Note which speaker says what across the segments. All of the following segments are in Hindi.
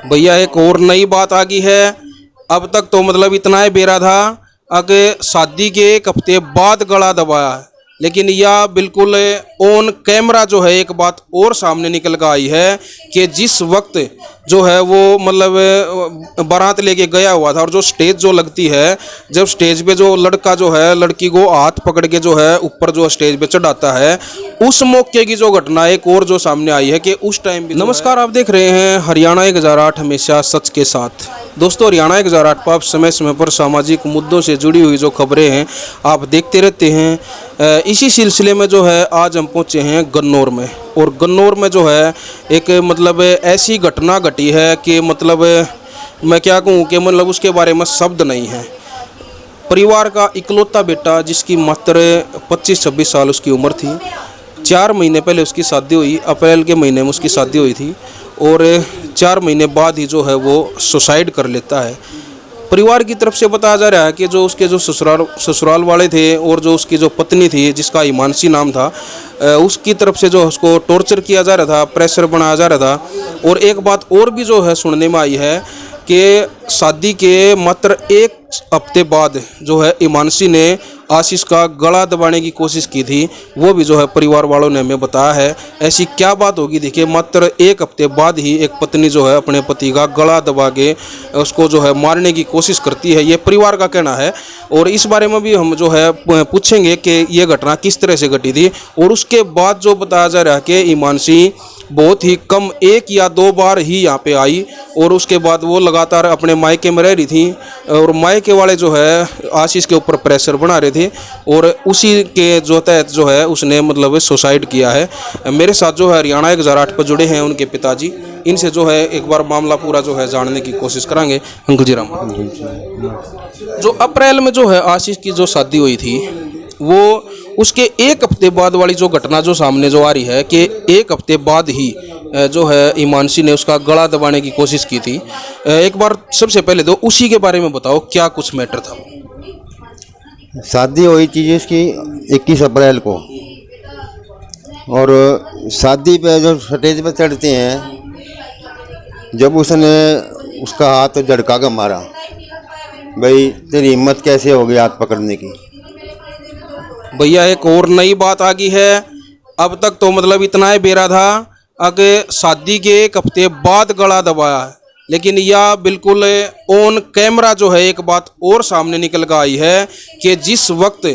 Speaker 1: भैया एक और नई बात आ गई है। अब तक तो मतलब इतना ही बेरा था कि शादी के एक हफ्ते बाद गला दबाया, लेकिन यह बिल्कुल ऑन कैमरा जो है एक बात और सामने निकल कर आई है कि जिस वक्त जो है वो मतलब बारात लेके गया हुआ था और जो स्टेज जो लगती है, जब स्टेज पे जो लड़का जो है लड़की को हाथ पकड़ के जो है ऊपर जो स्टेज पे चढ़ाता है, उस मौके की जो घटना एक और जो सामने आई है कि उस टाइम भी। नमस्कार, आप देख रहे हैं हरियाणा 1008 हमेशा सच के साथ। दोस्तों, हरियाणा 1008 पर आप समय समय पर सामाजिक मुद्दों से जुड़ी हुई जो खबरें हैं आप देखते रहते हैं। इसी सिलसिले में जो है आज हम पहुंचे हैं गन्नौर में, और गन्नौर में जो है एक मतलब ऐसी घटना घटी है कि मतलब मैं क्या कहूँ कि मतलब उसके बारे में शब्द नहीं है। परिवार का इकलौता बेटा जिसकी मात्र 25-26 साल उसकी उम्र थी, 4 महीने पहले उसकी शादी हुई, अप्रैल के महीने में उसकी शादी हुई थी, और 4 महीने बाद ही जो है वो सुसाइड कर लेता है। परिवार की तरफ से बताया जा रहा है कि जो उसके जो ससुराल वाले थे और जो उसकी जो पत्नी थी जिसका हिमांशी नाम था, उसकी तरफ से जो उसको टॉर्चर किया जा रहा था, प्रेशर बनाया जा रहा था। और एक बात और भी जो है सुनने में आई है कि शादी के मात्र 1 हफ्ते बाद जो है हिमांशी ने आशीष का गला दबाने की कोशिश की थी। वो भी जो है परिवार वालों ने हमें बताया है। ऐसी क्या बात होगी, देखिए मात्र 1 हफ्ते बाद ही एक पत्नी जो है अपने पति का गला दबा के उसको जो है मारने की कोशिश करती है, ये परिवार का कहना है। और इस बारे में भी हम जो है पूछेंगे कि ये घटना किस तरह से घटी थी। और उसके बाद जो बताया जा रहा है कि हिमांशी बहुत ही कम 1 या 2 बार ही यहाँ पे आई, और उसके बाद वो लगातार अपने मायके में रह रही थी, और मायके वाले जो है आशीष के ऊपर प्रेशर बना रहे थे, और उसी के जो तहत जो है उसने मतलब सुसाइड किया है। मेरे साथ जो है हरियाणा 1008 पर जुड़े हैं उनके पिताजी, इनसे जो है एक बार मामला पूरा जो है जानने की कोशिश करांगे। अंकल जी राम, जो अप्रैल में जो है आशीष की जो शादी हुई थी, वो उसके 1 हफ्ते बाद वाली जो घटना जो सामने जो आ रही है कि 1 हफ्ते बाद ही जो है हिमांशी ने उसका गला दबाने की कोशिश की थी। एक बार सबसे पहले तो उसी के बारे में बताओ, क्या कुछ मैटर था?
Speaker 2: शादी हुई थी इसकी 21 अप्रैल को, और शादी पे जब स्टेज पे चढ़ते हैं, जब उसने उसका हाथ झटका के मारा, भाई तेरी हिम्मत कैसे हो गई हाथ पकड़ने की।
Speaker 1: भैया एक और नई बात आ गई है। अब तक तो मतलब इतना ही बेरा था कि शादी के 1 हफ्ते बाद गला दबाया, लेकिन यह बिल्कुल ऑन कैमरा जो है एक बात और सामने निकल कर आई है कि जिस वक्त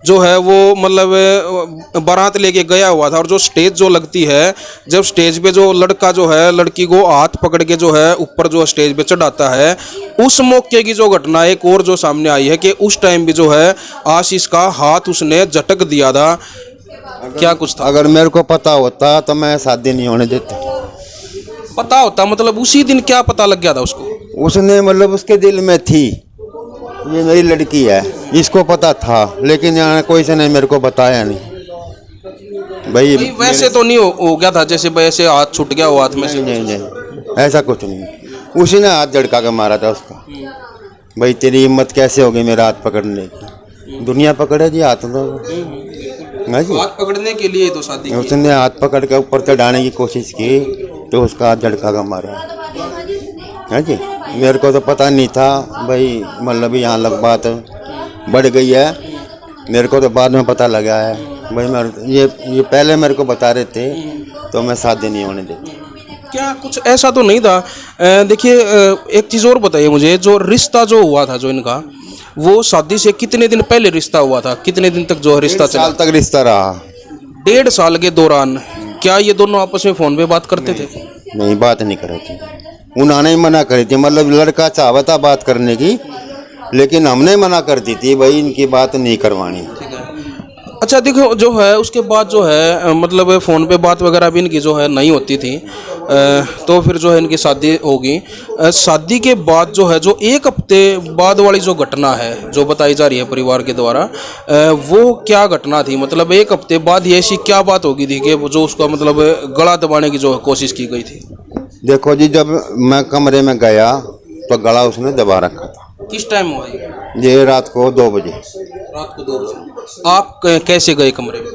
Speaker 1: जो है वो मतलब बारात लेके गया हुआ था, और जो स्टेज जो लगती है, जब स्टेज पे जो लड़का जो है लड़की को हाथ पकड़ के जो है ऊपर जो स्टेज पे चढ़ाता है, उस मौके की जो घटना एक और जो सामने आई है कि उस टाइम भी जो है आशीष का हाथ उसने झटक दिया था। क्या कुछ था?
Speaker 2: अगर मेरे को पता होता तो मैं शादी नहीं होने देता।
Speaker 1: पता होता मतलब उसी दिन क्या पता लग गया था उसको?
Speaker 2: उसने मतलब उसके दिल में थी ये मेरी लड़की है, इसको पता था, लेकिन यहाँ कोई से ने मेरे को बताया नहीं। भाई
Speaker 1: वैसे तो नहीं हो गया था जैसे वैसे हाथ छूट गया हो हाथ में से?
Speaker 2: नहीं, ऐसा कुछ नहीं। उसी ने हाथ झटका के मारा था उसका। भाई तेरी हिम्मत कैसे हो गई मेरा हाथ पकड़ने की। दुनिया पकड़े जी हाथ तो
Speaker 1: हाथ पकड़ने के लिए तो शादी की।
Speaker 2: उसने हाथ पकड़ के ऊपर चढ़ाने की कोशिश की तो उसका हाथ झटका का मारा है जी। मेरे को तो पता नहीं था भाई, मतलब यहाँ लग बात बढ़ गई है। मेरे को तो बाद में पता लगा है भाई। मैं ये पहले मेरे को बता रहे थे तो मैं शादी नहीं होने देती।
Speaker 1: क्या कुछ ऐसा तो नहीं था? देखिए एक चीज़ और बताइए मुझे, जो रिश्ता जो हुआ था जो इनका, वो शादी से कितने दिन पहले रिश्ता हुआ था? कितने दिन तक जो रिश्ता चला?
Speaker 2: 1 साल तक रिश्ता रहा।
Speaker 1: 1.5 साल के दौरान क्या ये दोनों आपस में फ़ोन पे बात करते थे?
Speaker 2: नहीं, बात नहीं कर रही थी। उन्होंने ही मना करी थी, मतलब लड़का चाहता था बात करने की, लेकिन हमने मना कर दी थी भाई इनकी बात नहीं करवानी।
Speaker 1: अच्छा देखो, जो है उसके बाद जो है मतलब फ़ोन पे बात वगैरह भी इनकी जो है नहीं होती थी, तो फिर जो है इनकी शादी होगी। शादी के बाद जो है जो 1 हफ्ते बाद वाली जो घटना है जो बताई जा रही है परिवार के द्वारा, वो क्या घटना थी? मतलब 1 हफ्ते बाद ही ऐसी क्या बात होगी थी कि जो उसका मतलब गला दबाने की जो कोशिश की गई थी?
Speaker 2: देखो जी, जब मैं कमरे में गया तो गला उसने दबा रखा था।
Speaker 1: किस टाइम हुआ
Speaker 2: ये रात को 2 बजे।
Speaker 1: रात को 2 बजे आप कैसे गए कमरे में?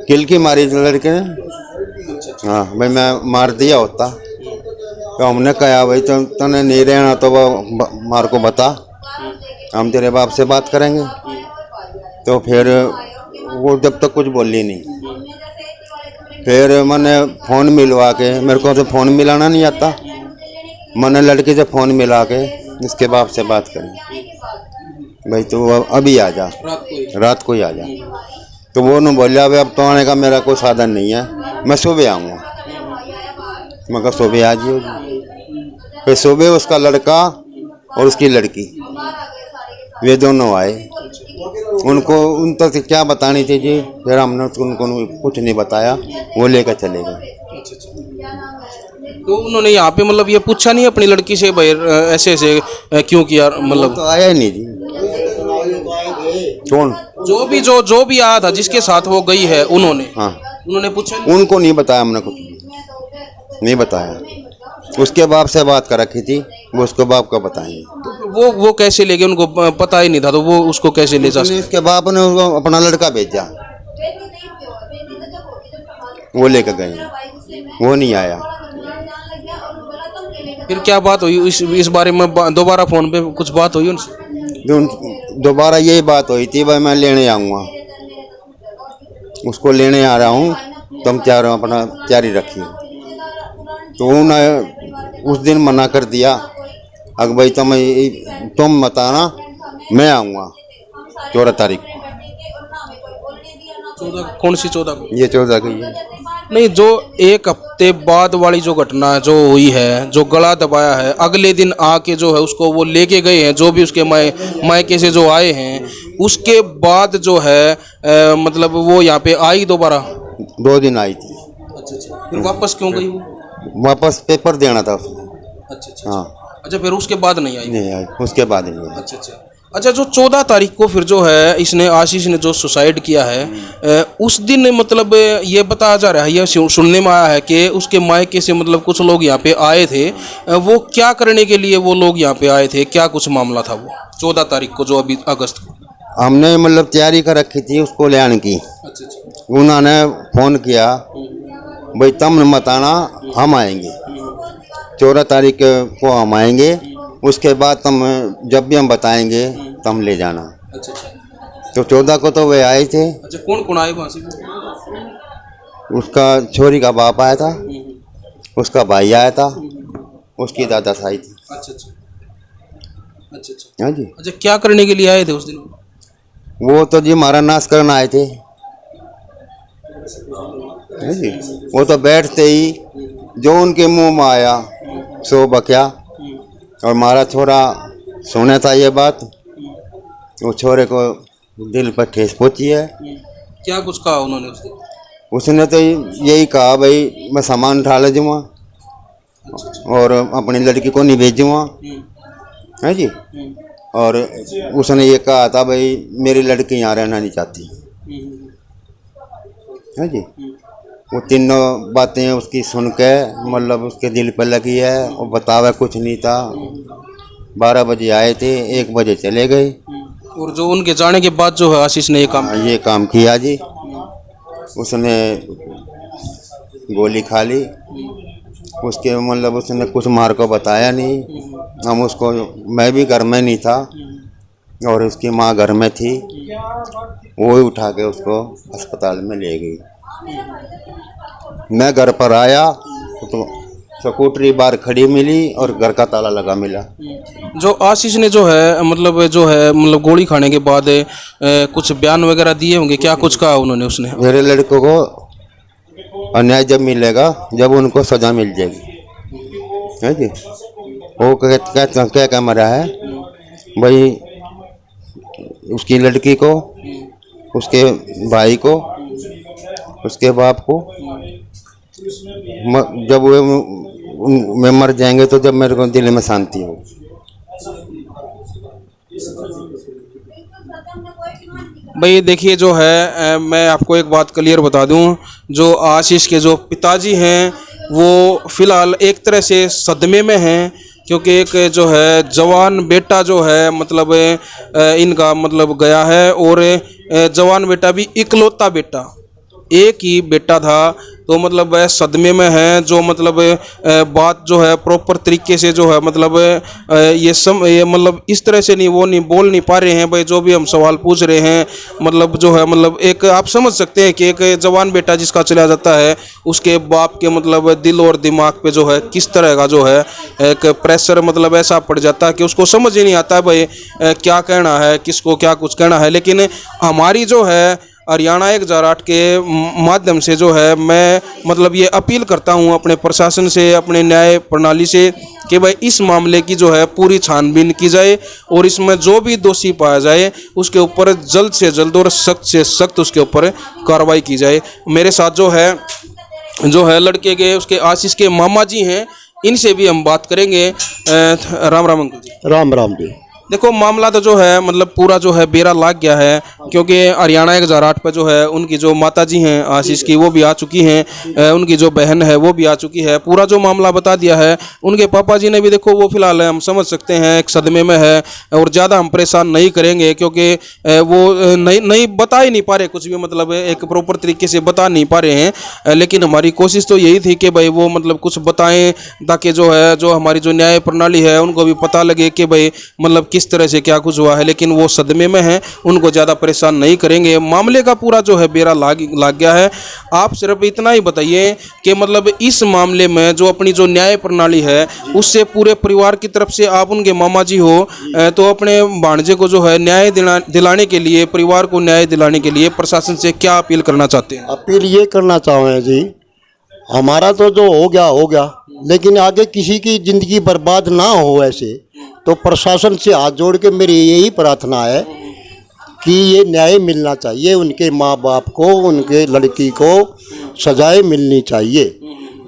Speaker 2: किल की मारी लड़के ने। हाँ भाई, मैं मार दिया होता तो हमने कहा भाई तने नहीं रहना तो मार को बता, हम तेरे बाप से बात करेंगे। तो फिर वो जब तक कुछ बोली नहीं, फिर मैंने फ़ोन मिलवा के, मेरे को तो फ़ोन मिलाना नहीं आता, मैंने लड़के से फ़ोन मिला के इसके बाप से बात करी, भाई तू अभी आ जा, रात को ही आ जा। तो वो ने बोला भाई अब तो आने का मेरा कोई साधन नहीं है, मैं सुबह आऊँगा। मैं कहा सुबह आ जियो। फिर सुबह उसका लड़का और उसकी लड़की वे दोनों आए, उनको उन तक क्या बतानी थी जी, फिर हमने उनको कुछ नहीं बताया, वो लेकर चले गए।
Speaker 1: तो उन्होंने यहाँ पे मतलब ये पूछा नहीं अपनी लड़की से भाई ऐसे ऐसे क्यों किया, मतलब
Speaker 2: तो आया ही नहीं जी। कौन?
Speaker 1: जो भी आया था जिसके साथ वो गई है, उन्होंने पूछा नहीं?
Speaker 2: उनको नहीं बताया, हमने कुछ नहीं बताया। उसके बाप से बात कर रखी थी, वो उसके बाप को बताएंगे।
Speaker 1: तो वो कैसे ले गए, उनको पता ही नहीं था, तो वो उसको कैसे ले जा सकते?
Speaker 2: उसके बाप ने उसको अपना लड़का भेजा, वो लेकर गए, वो नहीं आया।
Speaker 1: फिर क्या बात हुई इस बारे में? दोबारा फोन पे कुछ बात हुई उनसे?
Speaker 2: दोबारा यही बात हुई थी, भाई मैं लेने आऊँगा, उसको लेने आ रहा हूँ, तुम चारों अपना तैयारी रखिए। तो उन्होंने उस दिन मना कर दिया, अगर भाई तुम मत आना, मैं आऊँगा 14 तारीख को।
Speaker 1: 14 कौन सी 14 को?
Speaker 2: ये 14 की है।
Speaker 1: नहीं, जो एक हफ्ते बाद वाली जो घटना जो हुई है, जो गला दबाया है, अगले दिन आके जो है उसको वो लेके गए हैं, जो भी उसके मायके से जो आए हैं, उसके बाद जो है मतलब वो यहाँ पे आई दोबारा
Speaker 2: 2 दिन आई थी।
Speaker 1: अच्छा। फिर वापस क्यों गई वो?
Speaker 2: वापस पेपर देना था उसने।
Speaker 1: अच्छा।
Speaker 2: हाँ।
Speaker 1: अच्छा, फिर उसके बाद नहीं आई?
Speaker 2: नहीं आई, उसके बाद नहीं आई।
Speaker 1: अच्छा, जो 14 तारीख को फिर जो है इसने आशीष ने जो सुसाइड किया है, उस दिन मतलब ये बताया जा रहा है, ये सुनने में आया है कि उसके मायके से मतलब कुछ लोग यहाँ पे आए थे, वो क्या करने के लिए वो लोग यहाँ पे आए थे, क्या कुछ मामला था वो 14 तारीख को, जो अभी अगस्त को?
Speaker 2: हमने मतलब तैयारी कर रखी थी उसको ले आने की।
Speaker 1: अच्छा।
Speaker 2: उन्होंने फ़ोन किया, भाई तुम मत आना, हम आएंगे 14 तारीख को, हम आएंगे, उसके बाद तुम जब भी हम बताएंगे तुम ले जाना।
Speaker 1: अच्छा।
Speaker 2: तो 14 को तो वे आए थे।
Speaker 1: अच्छा, कौन कौन आए वहाँ से?
Speaker 2: उसका छोरी का बाप आया था, उसका भाई आया था, उसकी दादा साई थी।
Speaker 1: अच्छा।
Speaker 2: हाँ जी।
Speaker 1: अच्छा, क्या करने के लिए आए थे उस दिन?
Speaker 2: वो तो जी हमारा नाश करना आए थे। हाँ जी। वो तो बैठते ही जो उनके मुंह में आया सो बक्या, और हमारा छोरा सुना था ये बात, वो छोरे को दिल पर ठेस पहुंची है।
Speaker 1: क्या कुछ कहा उन्होंने उस दिन?
Speaker 2: उसने तो यही कहा, भाई मैं सामान उठा ले जाऊँगा और अपनी लड़की को नहीं भेजूँगा। है जी। और उसने ये कहा था, भाई मेरी लड़की यहाँ रहना नहीं चाहती। है जी। वो तीनों बातें उसकी सुन के मतलब उसके दिल पर लगी है, और बतावा कुछ नहीं था। 12 बजे आए थे, 1 बजे चले गए।
Speaker 1: और जो उनके जाने के बाद जो है आशीष ने ये काम
Speaker 2: किया जी। उसने गोली खा ली, उसके मतलब उसने कुछ मार को बताया नहीं। हम उसको, मैं भी घर में नहीं था और उसकी माँ घर में थी, वो ही उठा के उसको अस्पताल में ले गई। मैं घर पर आया तो स्कूटरी बाहर खड़ी मिली और घर का ताला लगा मिला।
Speaker 1: जो आशीष ने जो है मतलब गोली खाने के बाद कुछ बयान वगैरह दिए होंगे, क्या कुछ कहा उन्होंने? उसने
Speaker 2: मेरे लड़कों को अन्याय जब मिलेगा, जब उनको सजा मिल जाएगी। है जी। वो क्या मरा है भाई, उसकी लड़की को, उसके भाई को, उसके बाप को, जब वे मर जाएंगे तो जब मेरे को दिल में शांति हो।
Speaker 1: भाई देखिए जो है मैं आपको एक बात क्लियर बता दूं, जो आशीष के जो पिताजी हैं वो फिलहाल एक तरह से सदमे में हैं, क्योंकि एक जो है जवान बेटा जो है मतलब इनका मतलब गया है, और जवान बेटा भी इकलौता बेटा, एक ही बेटा था तो मतलब वह सदमे में हैं, जो मतलब बात जो है प्रॉपर तरीके से जो है मतलब ये मतलब इस तरह से नहीं, वो नहीं बोल नहीं पा रहे हैं भाई, जो भी हम सवाल पूछ रहे हैं मतलब जो है मतलब एक आप समझ सकते हैं कि एक जवान बेटा जिसका चला जाता है उसके बाप के मतलब दिल और दिमाग पे जो है किस तरह का जो है एक प्रेशर मतलब ऐसा पड़ जाता है कि उसको समझ ही नहीं आता भाई क्या कहना है, किसको क्या कुछ कहना है। लेकिन हमारी जो है हरियाणा 1008 के माध्यम से जो है मैं मतलब ये अपील करता हूँ अपने प्रशासन से, अपने न्याय प्रणाली से कि भाई इस मामले की जो है पूरी छानबीन की जाए और इसमें जो भी दोषी पाया जाए उसके ऊपर जल्द से जल्द और सख्त से सख्त उसके ऊपर कार्रवाई की जाए। मेरे साथ जो है लड़के के उसके आशीष के मामा जी हैं, इनसे भी हम बात करेंगे। राम राम अंकल जी।
Speaker 3: राम राम जी।
Speaker 1: देखो मामला तो जो है मतलब पूरा जो है बेरा लाग गया है, क्योंकि हरियाणा 1008 पर जो है उनकी जो माता जी हैं आशीष की वो भी आ चुकी हैं, उनकी जो बहन है वो भी आ चुकी है, पूरा जो मामला बता दिया है। उनके पापा जी ने भी देखो वो फिलहाल हम समझ सकते हैं एक सदमे में है और ज़्यादा हम परेशान नहीं करेंगे, क्योंकि वो नहीं बता ही नहीं पा रहे कुछ भी, मतलब एक प्रॉपर तरीके से बता नहीं पा रहे हैं। लेकिन हमारी कोशिश तो यही थी कि भाई वो मतलब कुछ बताएं ताकि जो है जो हमारी जो न्याय प्रणाली है उनको भी पता लगे कि भाई मतलब किस तरह से क्या कुछ हुआ है। लेकिन वो सदमे में हैं, उनको ज़्यादा परेशान नहीं करेंगे, मामले का पूरा जो है बेरा लाग गया है। आप सिर्फ इतना ही बताइए कि मतलब इस मामले में जो अपनी जो न्याय प्रणाली है उससे पूरे परिवार की तरफ से आप उनके मामा जी हो तो अपने भांजे को जो है न्याय दिलाने के लिए, परिवार को न्याय दिलाने के लिए प्रशासन से क्या अपील करना चाहते हैं?
Speaker 3: अपील ये करना चाहें जी, हमारा तो जो हो गया, लेकिन आगे किसी की ज़िंदगी बर्बाद ना हो ऐसे, तो प्रशासन से हाथ जोड़ के मेरी यही प्रार्थना है कि ये न्याय मिलना चाहिए, उनके माँ बाप को, उनके लड़की को सजाएं मिलनी चाहिए।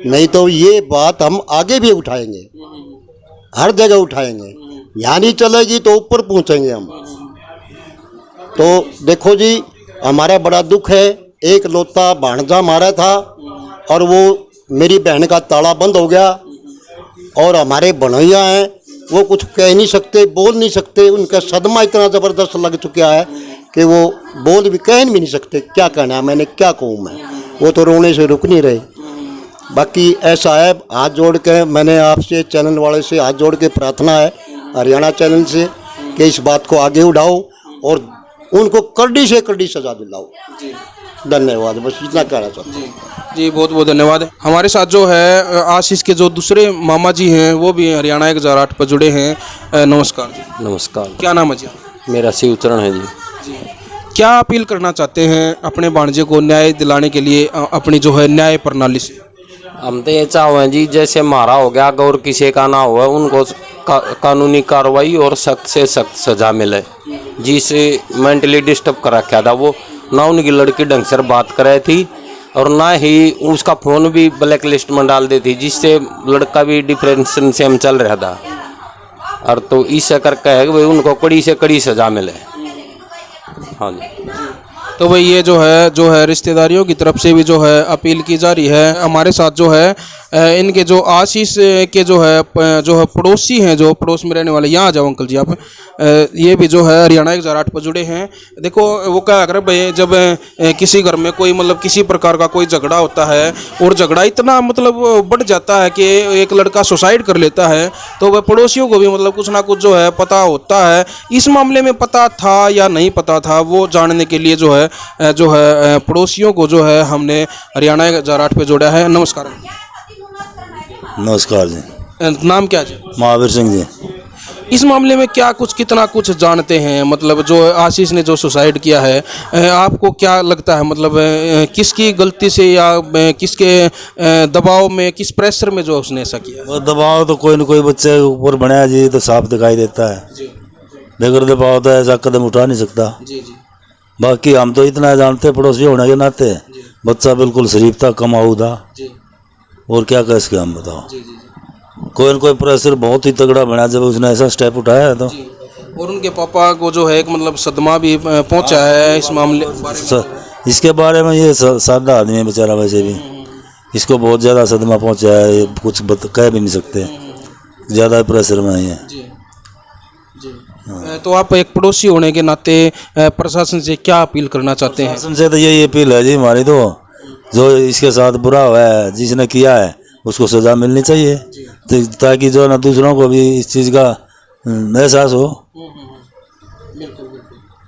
Speaker 3: नहीं तो ये बात हम आगे भी उठाएंगे, हर जगह उठाएंगे, यहाँ नहीं चलेगी तो ऊपर पहुँचेंगे हम। तो देखो जी, हमारा बड़ा दुख है, एक लौता भांजा मारा था और वो मेरी बहन का ताला बंद हो गया, और हमारे बनैया हैं वो कुछ कह नहीं सकते, बोल नहीं सकते, उनका सदमा इतना ज़बरदस्त लग चुका है कि वो बोल भी कह भी नहीं सकते, क्या कहना है, मैंने क्या कहूँ मैं, वो तो रोने से रुक नहीं रहे। बाकी ऐसा है, हाथ जोड़ के मैंने आपसे चैनल वाले से हाथ जोड़ के प्रार्थना है हरियाणा चैनल से कि इस बात को आगे उठाओ और उनको कड़ी से कड़ी सजा दिलाओ। धन्यवाद, बस इतना कहना चाहता हूँ।
Speaker 1: जी बहुत बहुत धन्यवाद। हमारे साथ जो है आशीष के जो दूसरे मामा जी हैं वो भी हरियाणा 1008 पर जुड़े हैं। नमस्कार जी।
Speaker 4: नमस्कार,
Speaker 1: क्या नाम है जी?
Speaker 4: मेरा शिवचरण है जी।
Speaker 1: जी क्या अपील करना चाहते हैं अपने भांजे को न्याय दिलाने के लिए अपनी जो है न्याय प्रणाली से?
Speaker 4: हम तो ये चाहें जी, जैसे मारा हो गया और किसी का ना हुआ, उनको कानूनी कार्रवाई और सख्त से सख्त सजा मिले। जिसे मेंटली डिस्टर्ब कर रखा था, वो ना उनकी लड़की ढंग से बात कर रही थी और ना ही उसका फ़ोन भी ब्लैक लिस्ट में डाल दी थी, जिससे लड़का भी डिप्रेशन से हम चल रहा था। और तो इससे करके है कि भाई उनको कड़ी से कड़ी सजा मिले। हाँ जी।
Speaker 1: तो भाई ये जो है रिश्तेदारियों की तरफ से भी जो है अपील की जा रही है। हमारे साथ जो है इनके जो आशीष के जो है पड़ोसी हैं, जो पड़ोस में रहने वाले, यहाँ आ जाओ अंकल जी आप, ये भी जो है हरियाणा 1008 पर जुड़े हैं। देखो वो क्या कर भाई, जब किसी घर में कोई मतलब किसी प्रकार का कोई झगड़ा होता है और झगड़ा इतना मतलब बढ़ जाता है कि एक लड़का सुसाइड कर लेता है, तो वह पड़ोसियों को भी मतलब कुछ ना कुछ जो है पता होता है। इस मामले में पता था या नहीं पता था, वो जानने के लिए जो है पड़ोसियों को जो है हमने हरियाणा 1008 पे जोड़ा है। नमस्कार।
Speaker 5: नमस्कार जी।
Speaker 1: नाम क्या जी?
Speaker 5: महावीर सिंह जी।
Speaker 1: इस मामले में क्या कुछ कितना कुछ जानते हैं, मतलब जो आशीष ने जो सुसाइड किया है, आपको क्या लगता है, मतलब किसकी गलती से या किसके दबाव में, किस प्रेशर में जो उसने ऐसा किया?
Speaker 5: वो दबाव तो कोई न कोई बच्चे के ऊपर बनाया जी, तो साफ दिखाई देता है
Speaker 1: जी।
Speaker 5: बगैर दबाव तो ऐसा कदम उठा नहीं सकता।
Speaker 1: जी जी।
Speaker 5: बाकी हम तो इतना जानते पड़ोसी होने के नाते, बच्चा बिल्कुल शरीफ था, कमाऊ था,
Speaker 1: जी।
Speaker 5: और क्या कह सके हम, बताओ।
Speaker 1: जी जी।
Speaker 5: कोई न कोई प्रेशर बहुत ही तगड़ा बना जब उसने ऐसा स्टेप उठाया है तो।
Speaker 1: और उनके पापा को जो है एक मतलब सदमा भी पहुंचा है इस मामले
Speaker 5: इसके बारे में। ये सादा आदमी है बेचारा, वैसे भी इसको बहुत ज़्यादा सदमा पहुंचा है, कुछ कह भी नहीं सकते, ज़्यादा प्रेशर में है।
Speaker 1: जी जी। तो आप एक पड़ोसी होने के नाते प्रशासन से क्या अपील करना चाहते हैं?
Speaker 5: प्रशासन से तो यही अपील है जी हमारी, तो जो इसके साथ बुरा हुआ है, जिसने किया है, उसको सजा मिलनी चाहिए, ताकि जो ना दूसरों को भी इस चीज़ का एहसास हो।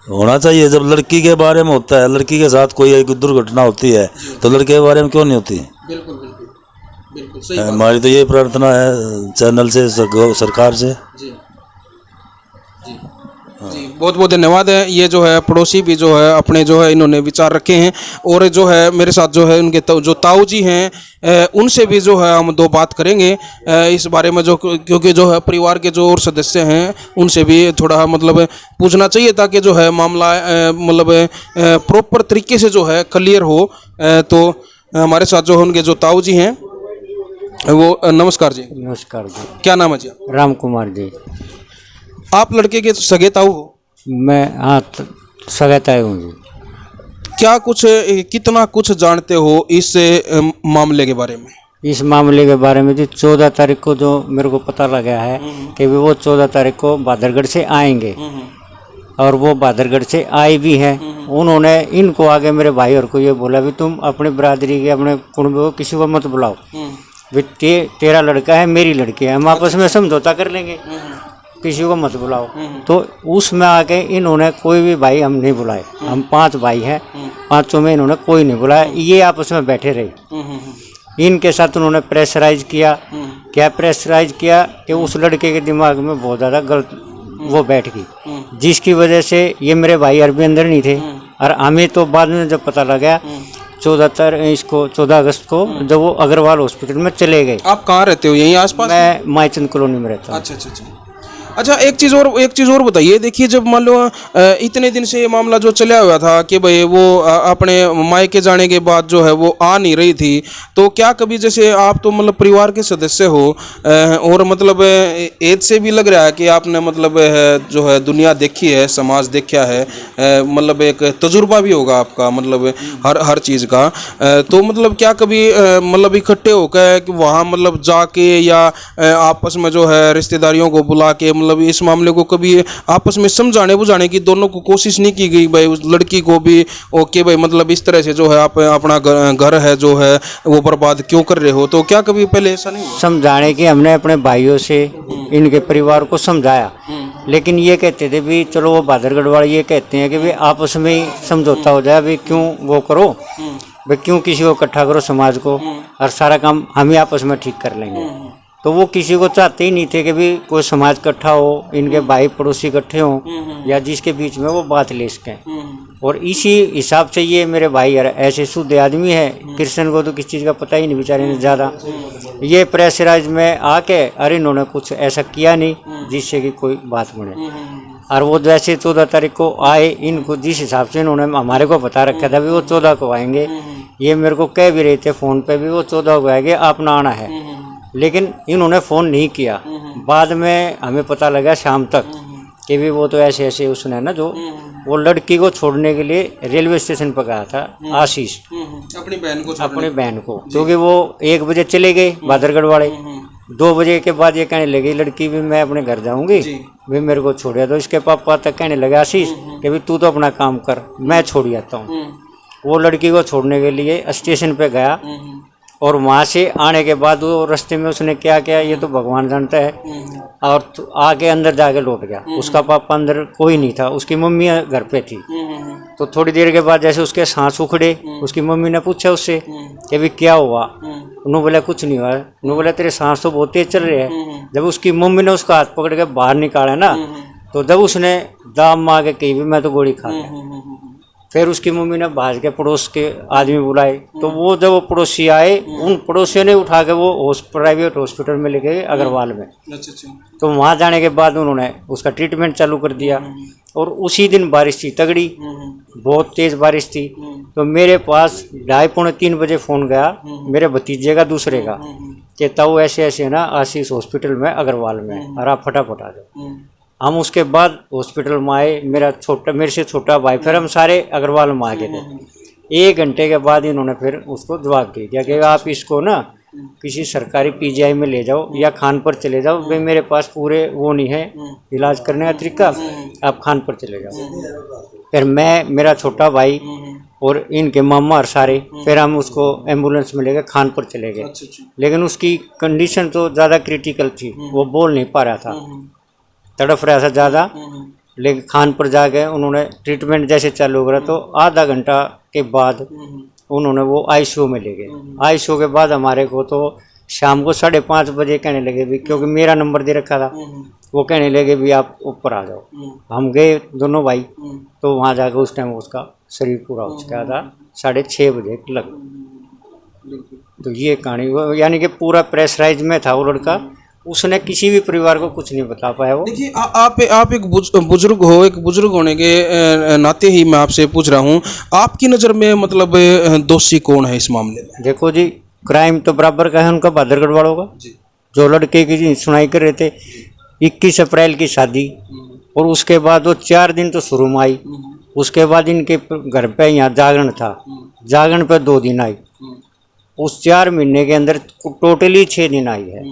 Speaker 5: होना चाहिए। जब लड़की के बारे में होता है, लड़की के साथ कोई एक दुर्घटना होती है, तो लड़के के बारे में क्यों नहीं होती?
Speaker 1: बिल्कुल बिल्कुल बिल्कुल सही बात।
Speaker 5: हमारी तो ये प्रार्थना है चैनल से, सरकार से।
Speaker 1: जी जी, बहुत बहुत धन्यवाद है। ये जो है पड़ोसी भी जो है अपने जो है इन्होंने विचार रखे हैं, और जो है मेरे साथ जो है उनके जो ताऊ जी हैं उनसे भी जो है हम दो बात करेंगे इस बारे में, जो क्योंकि जो है परिवार के जो और सदस्य हैं उनसे भी थोड़ा मतलब पूछना चाहिए, ताकि जो है मामला मतलब प्रॉपर तरीके से जो है क्लियर हो। तो हमारे साथ जो उनके जो ताऊ जी हैं वो नमस्कार जी।
Speaker 6: नमस्कार जी।
Speaker 1: क्या नाम है जी?
Speaker 6: राम कुमार जी।
Speaker 1: आप लड़के के सगे ताऊ हो?
Speaker 6: मैं हाँ सगा ताऊ हूँ जी।
Speaker 1: क्या कुछ कितना कुछ जानते हो इस मामले के बारे में?
Speaker 6: इस मामले के बारे में जी 14 तारीख को जो मेरे को पता लगा है कि वो 14 तारीख को बादरगढ़ से आएंगे, और वो बादरगढ़ से आए भी हैं। उन्होंने इनको आगे मेरे भाई और को ये बोला भी तुम अपनी बरादरी के अपने कुटुंब को किसी को मत बुलाओ, भी तेरा लड़का है मेरी लड़की है, हम आपस में समझौता कर लेंगे, किसी को मत बुलाओ। तो उसमें आके इन्होंने कोई भी भाई हम नहीं बुलाए। हम 5 भाई हैं, 5 में इन्होंने कोई नहीं बुलाया, ये आपस में बैठे रहे। इनके साथ उन्होंने प्रेशराइज किया। क्या प्रेशराइज किया कि उस लड़के के दिमाग में बहुत ज़्यादा गलत वो बैठ गई, जिसकी वजह से ये मेरे भाई अरबी अंदर नहीं थे। और हमें तो बाद में जब पता लगा 14 अगस्त को जब वो अग्रवाल हॉस्पिटल में चले गए।
Speaker 1: आप कहाँ रहते हो? यहीं आसपास?
Speaker 6: मैं माईचंद कॉलोनी में रहता हूँ।
Speaker 1: अच्छा अच्छा अच्छा। अच्छा, एक चीज़ और बताइए। देखिए, जब मान लो इतने दिन से ये मामला जो चला हुआ था कि भाई वो अपने मायके जाने के बाद जो है वो आ नहीं रही थी, तो क्या कभी जैसे आप तो मतलब परिवार के सदस्य हो और मतलब एज से भी लग रहा है कि आपने मतलब जो है दुनिया देखी है, समाज देखा है, मतलब एक तजुर्बा भी होगा आपका मतलब हर चीज़ का, तो मतलब क्या कभी मतलब इकट्ठे होकर कि वहाँ मतलब जाके या आपस में जो है रिश्तेदारियों को बुला के मतलब इस मामले को कभी आपस में समझाने बुझाने की दोनों को कोशिश नहीं की गई भाई उस लड़की को भी, ओके भाई मतलब इस तरह से जो है आप अपना घर है जो है वो बर्बाद क्यों कर रहे हो? तो क्या कभी पहले ऐसा नहीं हुआ?
Speaker 6: समझाने की हमने अपने भाइयों से इनके परिवार को समझाया, लेकिन ये कहते थे भी चलो वो बादरगढ़ वाले ये कहते हैं कि भाई आपस में ही समझौता हो जाए, भाई क्यों वो करो, भाई क्यों किसी को इकट्ठा करो समाज को, और सारा काम हम ही आपस में ठीक कर लेंगे। तो वो किसी को चाहते ही नहीं थे कि भी कोई समाज इकट्ठा हो, इनके भाई पड़ोसी इकट्ठे हों या जिसके बीच में वो बात ले सकें। और इसी हिसाब से ये मेरे भाई यार ऐसे शुद्ध आदमी है, कृष्ण को तो किसी चीज़ का पता ही नहीं बेचारे ने ज़्यादा, ये प्रेशराइज में आके अरे इन्होंने कुछ ऐसा किया नहीं जिससे कि कोई बात बने। और वो जैसे 14 तारीख को आए, इनको जिस हिसाब से इन्होंने हमारे को बता रखा था भी वो 14 को आएंगे, ये मेरे को कह भी रहे थे फ़ोन पे भी वो 14 को आएंगे, आपना आना है, लेकिन इन्होंने फ़ोन नहीं किया। बाद में हमें पता लगा शाम तक कि भी वो तो ऐसे ऐसे उसने ना जो वो लड़की को छोड़ने के लिए रेलवे स्टेशन पर गया था आशीष,
Speaker 1: अपनी
Speaker 6: बहन को, क्योंकि वो 1 बजे चले गए बादरगढ़ वाले, 2 बजे के बाद ये कहने लगी लड़की भी मैं अपने घर जाऊंगी, भी मेरे को छोड़ दो। इसके पापा तक कहने लगे आशीष कि भी तू तो अपना काम कर, मैं छोड़ जाता हूँ। वो लड़की को छोड़ने के लिए स्टेशन पे गया, और वहाँ से आने के बाद वो रास्ते में उसने क्या किया ये तो भगवान जानता है, और तो आके अंदर जाके लौट गया। उसका पापा अंदर कोई नहीं था, उसकी मम्मी घर पे थी। तो थोड़ी देर के बाद जैसे उसके सांस उखड़े, उसकी मम्मी ने पूछा उससे कि भी क्या हुआ, उन्होंने बोला कुछ नहीं हुआ। उन्होंने बोला तेरे सांस तो बहुत तेज चल रहे हैं। जब उसकी मम्मी ने उसका हाथ पकड़ के बाहर निकाला ना, तो जब उसने दाम मार के कही भी मैं तो गोली खा गया। फिर उसकी मम्मी ने भाज के पड़ोस के आदमी बुलाए, तो वो जब वो पड़ोसी आए, उन पड़ोसियों ने उठा के वो प्राइवेट हॉस्पिटल में ले गए अग्रवाल में। तो वहाँ जाने के बाद उन्होंने उसका ट्रीटमेंट चालू कर दिया। और उसी दिन बारिश थी तगड़ी, बहुत तेज़ बारिश थी। तो मेरे पास 2:30-3 बजे फ़ोन गया मेरे भतीजे का, दूसरे का, कि ताऊ ऐसे ऐसे ना आशीष हॉस्पिटल में अग्रवाल में, और आप फटाफट आ जाओ। हम उसके बाद हॉस्पिटल में आए, मेरे से छोटा भाई, फिर हम सारे अग्रवाल में आ गए थे। 1 घंटे के बाद इन्होंने फिर उसको जवाब दे दिया कि आप इसको ना किसी सरकारी पीजीआई में ले जाओ या खान पर चले जाओ, भाई मेरे पास पूरे वो नहीं है इलाज करने का तरीका, आप खान पर चले जाओ। फिर मैं, मेरा छोटा भाई और इनके मामा और सारे, फिर हम उसको एम्बुलेंस में लेके खानपुर चले गए। लेकिन उसकी कंडीशन तो ज़्यादा क्रिटिकल थी, वो बोल नहीं पा रहा था, तड़फ रहा था ज़्यादा। लेकिन खानपुर जा गए, उन्होंने ट्रीटमेंट जैसे चालू करा तो आधा घंटा के बाद उन्होंने वो आईसीयू में ले गए। आईसीयू के बाद हमारे को तो शाम को 5:30 बजे कहने लगे भी, क्योंकि मेरा नंबर दे रखा था, वो कहने लगे भी आप ऊपर आ जाओ। हम गए दोनों भाई, तो वहाँ जाकर उस टाइम उसका शरीर पूरा हो चुका था, 6:30 बजे लग। तो ये कहानी, यानी कि पूरा प्रेशराइज में था वो लड़का, उसने किसी भी परिवार को कुछ नहीं बता पाया वो।
Speaker 1: देखिए आप एक बुजुर्ग हो, एक बुजुर्ग होने के नाते ही मैं आपसे पूछ रहा हूँ, आपकी नज़र में मतलब दोषी कौन है इस मामले में?
Speaker 6: देखो जी, क्राइम तो बराबर का है उनका, बहादुरगढ़ वालों का। जो लड़के की सुनाई कर रहे थे, 21 अप्रैल की शादी, और उसके बाद वो 4 दिन तो शुरू में आई, उसके बाद इनके घर पे यहाँ जागरण था, जागरण पे 2 दिन आई, उस 4 महीने के अंदर टोटली 6 दिन आई है।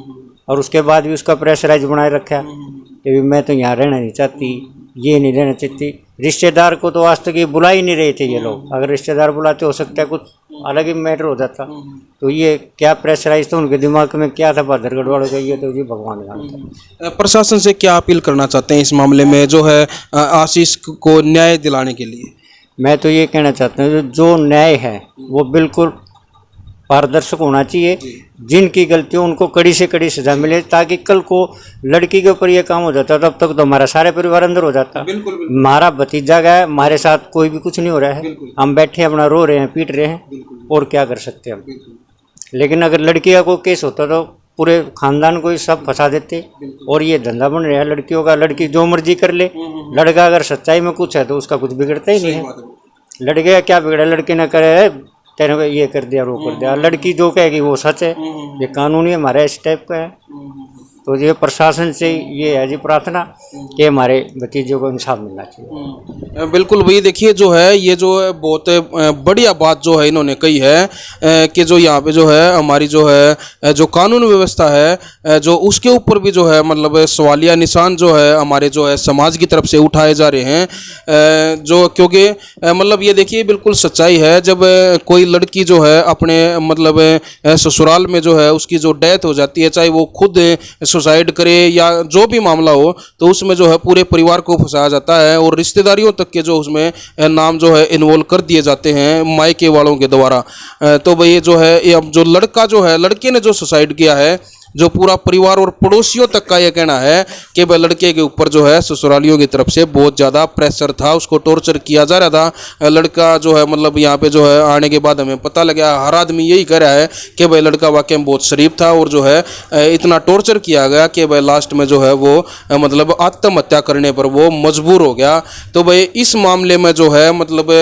Speaker 6: और उसके बाद भी उसका प्रेशराइज बनाए रखा कि मैं तो यहाँ रहना नहीं चाहती, ये नहीं रहना चाहती। रिश्तेदार को तो आज तक ये बुला ही नहीं रहे थे ये लोग, अगर रिश्तेदार बुलाते हो सकता है कुछ अलग ही मैटर हो जाता। तो ये क्या प्रेशराइज था उनके दिमाग में, क्या था बहादुरगढ़ वालों का, ये तो जी भगवान जानता।
Speaker 1: प्रशासन से क्या अपील करना चाहते हैं इस मामले में जो है आशीष को न्याय दिलाने के लिए?
Speaker 6: मैं तो ये कहना चाहता हूँ जो न्याय है वो बिल्कुल पारदर्शक होना चाहिए, जिनकी गलती हो उनको कड़ी से कड़ी सजा मिले, ताकि कल को लड़की के ऊपर ये काम हो जाता तब तक तो हमारा सारे परिवार अंदर हो जाता। हमारा भतीजा गया, हमारे साथ कोई भी कुछ नहीं हो रहा है, हम बैठे अपना रो रहे हैं, पीट रहे हैं, और क्या कर सकते हैं हम। लेकिन अगर लड़की का कोई केस होता तो पूरे खानदान को ही सब फंसा देते, और ये धंधा बन रहा है लड़कियों का, लड़की जो मर्जी कर ले, लड़का अगर सच्चाई में कुछ है तो उसका कुछ बिगड़ता ही नहीं है। लड़के का क्या बिगड़ा, लड़के ने करे तेरे को ये कर दिया, वो कर दिया, लड़की जो कहेगी वो सच है। ये कानूनी हमारा इस टाइप का है। तो ये प्रशासन से ये है जी प्रार्थना कि हमारे भतीजों को इंसाफ मिलना चाहिए।
Speaker 1: बिल्कुल भाई, देखिए जो है ये जो है बहुत बढ़िया बात जो है इन्होंने कही है कि जो यहाँ पे जो है हमारी जो है जो कानून व्यवस्था है जो उसके ऊपर भी जो है मतलब सवालिया निशान जो है हमारे जो है समाज की तरफ से उठाए जा रहे हैं, जो क्योंकि मतलब ये देखिए बिल्कुल सच्चाई है, जब कोई लड़की जो है अपने मतलब ससुराल में जो है उसकी जो डेथ हो जाती है, चाहे वो खुद सुसाइड करे या जो भी मामला हो, तो उसमें जो है पूरे परिवार को फंसाया जाता है और रिश्तेदारियों तक के जो उसमें नाम जो है इन्वॉल्व कर दिए जाते हैं मायके वालों के द्वारा। तो भाई जो है ये अब जो लड़का जो है, लड़के ने जो सुसाइड किया है, जो पूरा परिवार और पड़ोसियों तक का ये कहना है कि वह लड़के के ऊपर जो है ससुरालियों की तरफ से बहुत ज़्यादा प्रेशर था, उसको टॉर्चर किया जा रहा था। लड़का जो है मतलब यहाँ पे जो है आने के बाद हमें पता लगा, हर आदमी यही कह रहा है कि भाई लड़का वाकई में बहुत शरीफ था और जो है इतना टॉर्चर किया गया कि भाई लास्ट में जो है वो मतलब आत्महत्या करने पर वो मजबूर हो गया। तो भाई इस मामले में जो है मतलब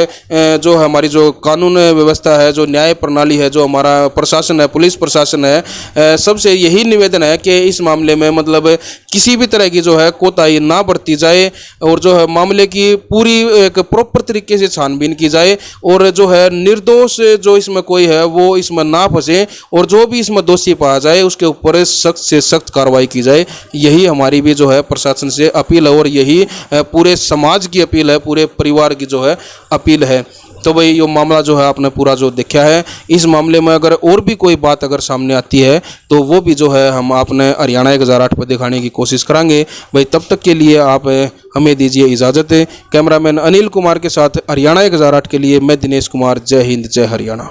Speaker 1: जो हमारी जो कानून व्यवस्था है, जो न्याय प्रणाली है, जो हमारा प्रशासन है, पुलिस प्रशासन है, सबसे यही निवेदन है कि इस मामले में मतलब किसी भी तरह की जो है कोताही ना बरती जाए और जो है मामले की पूरी एक प्रॉपर तरीके से छानबीन की जाए और जो है निर्दोष जो इसमें कोई है वो इसमें ना फंसे और जो भी इसमें दोषी पाया जाए उसके ऊपर सख्त से सख्त कार्रवाई की जाए। यही हमारी भी जो है प्रशासन से अपील है और यही पूरे समाज की अपील है, पूरे परिवार की जो है अपील है। तो भाई ये मामला जो है आपने पूरा जो देखा है, इस मामले में अगर और भी कोई बात अगर सामने आती है तो वो भी जो है हम आपने हरियाणा 1008 पर दिखाने की कोशिश करेंगे। भाई तब तक के लिए आप हमें दीजिए इजाज़त। कैमरामैन अनिल कुमार के साथ हरियाणा 1008 के लिए मैं दिनेश कुमार। जय हिंद, जय हरियाणा।